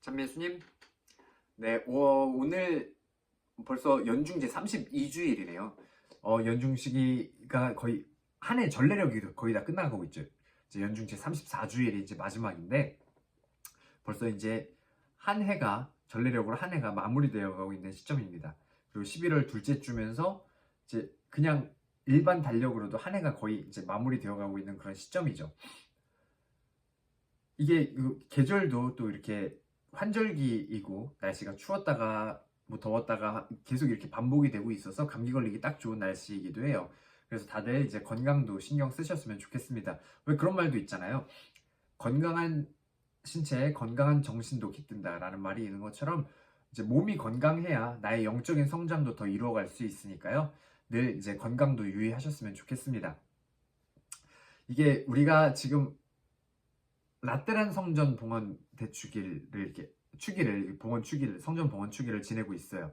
참매수님, 네, 오늘 벌써 연중 제 32주일이네요. 연중 시기가 거의 한 해 전례력이 거의 다 끝나가고 있죠. 이제 연중 제 34주일이 이제 마지막인데 벌써 이제 한 해가 전례력으로 한 해가 마무리되어 가고 있는 시점입니다. 그리고 11월 둘째 주면서 이제 그냥 일반 달력으로도 한 해가 거의 이제 마무리되어 가고 있는 그런 시점이죠. 이게 계절도 또 이렇게 환절기이고 날씨가 추웠다가 뭐 더웠다가 계속 이렇게 반복이 되고 있어서 감기 걸리기 딱 좋은 날씨이기도 해요. 그래서 다들 이제 건강도 신경 쓰셨으면 좋겠습니다. 왜 그런 말도 있잖아요. 건강한 신체에 건강한 정신도 깃든다라는 말이 있는 것처럼 이제 몸이 건강해야 나의 영적인 성장도 더 이루어갈 수 있으니까요. 늘 이제 건강도 유의하셨으면 좋겠습니다. 이게 우리가 지금 라떼란 성전 봉헌 대축일을 이렇게 봉헌 축일, 성전 봉헌 축일을 지내고 있어요.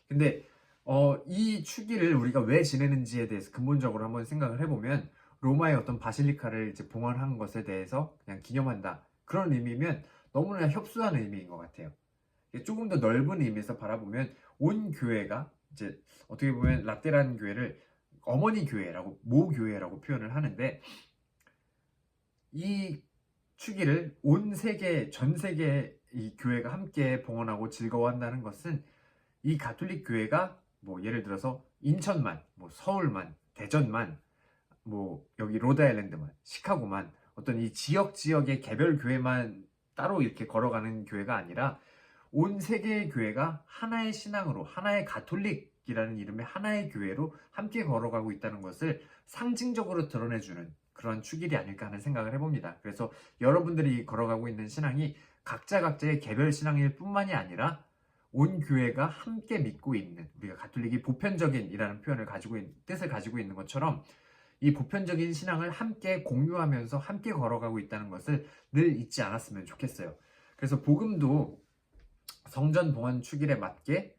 근데 이 축일을 우리가 왜 지내는지에 대해서 근본적으로 한번 생각을 해보면 로마의 어떤 바실리카를 이제 봉헌한 것에 대해서 그냥 기념한다. 그런 의미면 너무나 협소한 의미인 것 같아요. 조금 더 넓은 의미에서 바라보면 온 교회가 이제 어떻게 보면 라떼란 교회를 어머니 교회라고 모교회라고 표현을 하는데 이 축일을 온 세계, 전 세계 이 교회가 함께 봉헌하고 즐거워한다는 것은 이 가톨릭 교회가 뭐 예를 들어서 인천만, 뭐 서울만, 대전만, 뭐 여기 로드아일랜드만, 시카고만 어떤 이 지역의 개별 교회만 따로 이렇게 걸어가는 교회가 아니라 온 세계의 교회가 하나의 신앙으로, 하나의 가톨릭이라는 이름의 하나의 교회로 함께 걸어가고 있다는 것을 상징적으로 드러내주는 그런 축일이 아닐까 하는 생각을 해봅니다. 그래서 여러분들이 걸어가고 있는 신앙이 각자의 개별 신앙일 뿐만이 아니라 온 교회가 함께 믿고 있는, 우리가 가톨릭이 보편적인이라는 뜻을 가지고 있는 것처럼 이 보편적인 신앙을 함께 공유하면서 함께 걸어가고 있다는 것을 늘 잊지 않았으면 좋겠어요. 그래서 복음도 성전 봉헌 축일에 맞게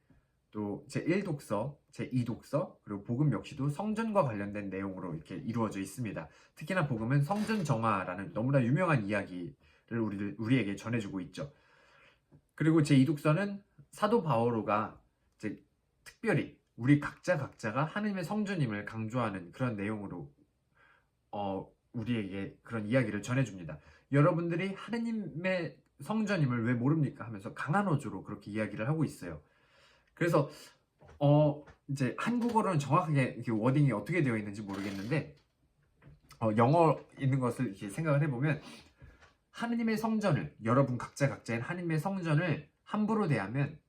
또 제1독서, 제2독서, 그리고 복음 역시도 성전과 관련된 내용으로 이렇게 이루어져 있습니다. 특히나 복음은 성전 정화라는 너무나 유명한 이야기를 우리에게 전해주고 있죠. 그리고 제2독서는 사도 바오로가 이제 특별히 우리 각자가 하느님의 성전임을 강조하는 그런 내용으로 우리에게 그런 이야기를 전해줍니다. 여러분들이 하느님의 성전임을 왜 모릅니까? 하면서 강한 어조로 그렇게 이야기를 하고 있어요. 그래서 이제 한국어로는 정확하게 이렇게 워딩이 어떻게 되어 있는지 모르겠는데 영어 있는 것을 이렇게 생각을 해보면 하느님의 성전을, 여러분 각자인 하느님의 성전을 함부로 대하면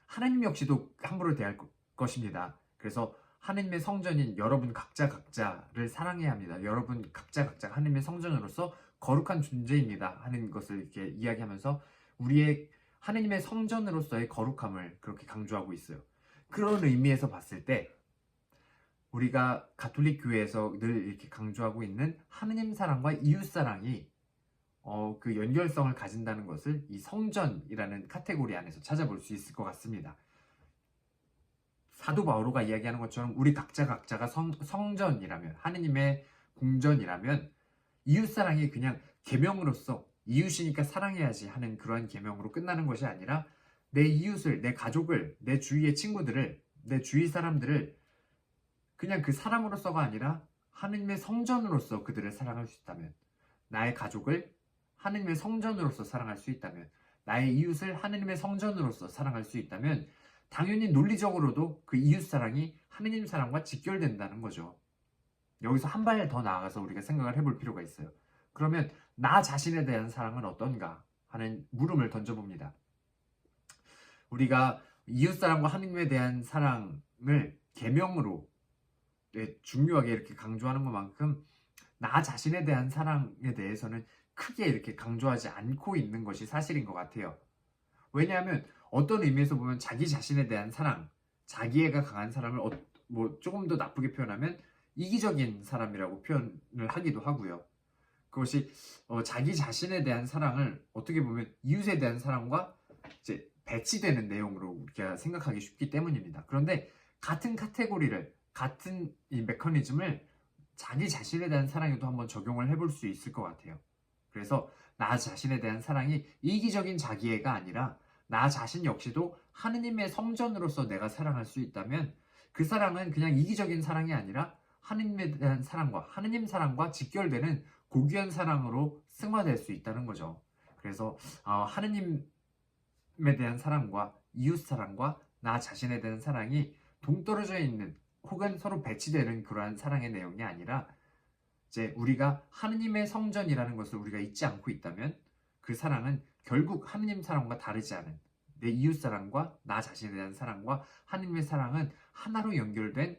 하나님 역시도 함부로 대할 것입니다. 그래서 하느님의 성전인 여러분 각자를 사랑해야 합니다. 여러분 각자가 하느님의 성전으로서 거룩한 존재입니다 하는 것을 이렇게 이야기하면서 우리의 하느님의 성전으로서의 거룩함을 그렇게 강조하고 있어요. 그런 의미에서 봤을 때 우리가 가톨릭 교회에서 늘 이렇게 강조하고 있는 하느님 사랑과 이웃 사랑이 그 연결성을 가진다는 것을 이 성전이라는 카테고리 안에서 찾아볼 수 있을 것 같습니다. 사도 바오로가 이야기하는 것처럼 우리 각자가 성전이라면, 하느님의 궁전이라면 이웃사랑이 그냥 계명으로서 이웃이니까 사랑해야지 하는 그런 계명으로 끝나는 것이 아니라 내 이웃을, 내 가족을, 내 주위의 친구들을, 내 주위 사람들을 그냥 그 사람으로서가 아니라 하느님의 성전으로서 그들을 사랑할 수 있다면, 나의 가족을 하느님의 성전으로서 사랑할 수 있다면, 나의 이웃을 하느님의 성전으로서 사랑할 수 있다면 당연히 논리적으로도 그 이웃사랑이 하느님 사랑과 직결된다는 거죠. 여기서 한 발 더 나아가서 우리가 생각을 해볼 필요가 있어요. 그러면 나 자신에 대한 사랑은 어떤가 하는 물음을 던져봅니다. 우리가 이웃사랑과 하느님에 대한 사랑을 계명으로 중요하게 이렇게 강조하는 것만큼 나 자신에 대한 사랑에 대해서는 크게 이렇게 강조하지 않고 있는 것이 사실인 것 같아요. 왜냐하면 어떤 의미에서 보면 자기 자신에 대한 사랑, 자기애가 강한 사람을 뭐 조금 더 나쁘게 표현하면 이기적인 사람이라고 표현을 하기도 하고요. 그것이 자기 자신에 대한 사랑을 어떻게 보면 이웃에 대한 사랑과 이제 배치되는 내용으로 우리가 생각하기 쉽기 때문입니다. 그런데 같은 카테고리를, 같은 이 메커니즘을 자기 자신에 대한 사랑에도 한번 적용을 해볼 수 있을 것 같아요. 그래서 나 자신에 대한 사랑이 이기적인 자기애가 아니라 나 자신 역시도 하느님의 성전으로서 내가 사랑할 수 있다면 그 사랑은 그냥 이기적인 사랑이 아니라 하느님에 대한 사랑과 하느님 사랑과 직결되는 고귀한 사랑으로 승화될 수 있다는 거죠. 그래서 하느님에 대한 사랑과 이웃 사랑과 나 자신에 대한 사랑이 동떨어져 있는 혹은 서로 배치되는 그러한 사랑의 내용이 아니라 이제 우리가 하느님의 성전이라는 것을 우리가 잊지 않고 있다면 그 사랑은 결국 하느님 사랑과 다르지 않은 내 이웃 사랑과 나 자신에 대한 사랑과 하느님의 사랑은 하나로 연결된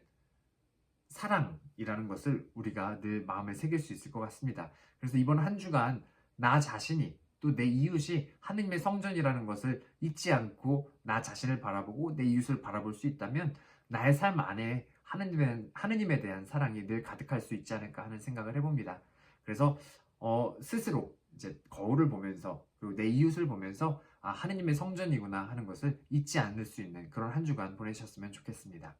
사랑이라는 것을 우리가 늘 마음에 새길 수 있을 것 같습니다. 그래서 이번 한 주간 나 자신이 또 내 이웃이 하느님의 성전이라는 것을 잊지 않고 나 자신을 바라보고 내 이웃을 바라볼 수 있다면 나의 삶 안에 하느님에 대한 사랑이 늘 가득할 수 있지 않을까 하는 생각을 해봅니다. 그래서 스스로 이제 거울을 보면서 그리고 내 이웃을 보면서 하느님의 성전이구나 하는 것을 잊지 않을 수 있는 그런 한 주간 보내셨으면 좋겠습니다.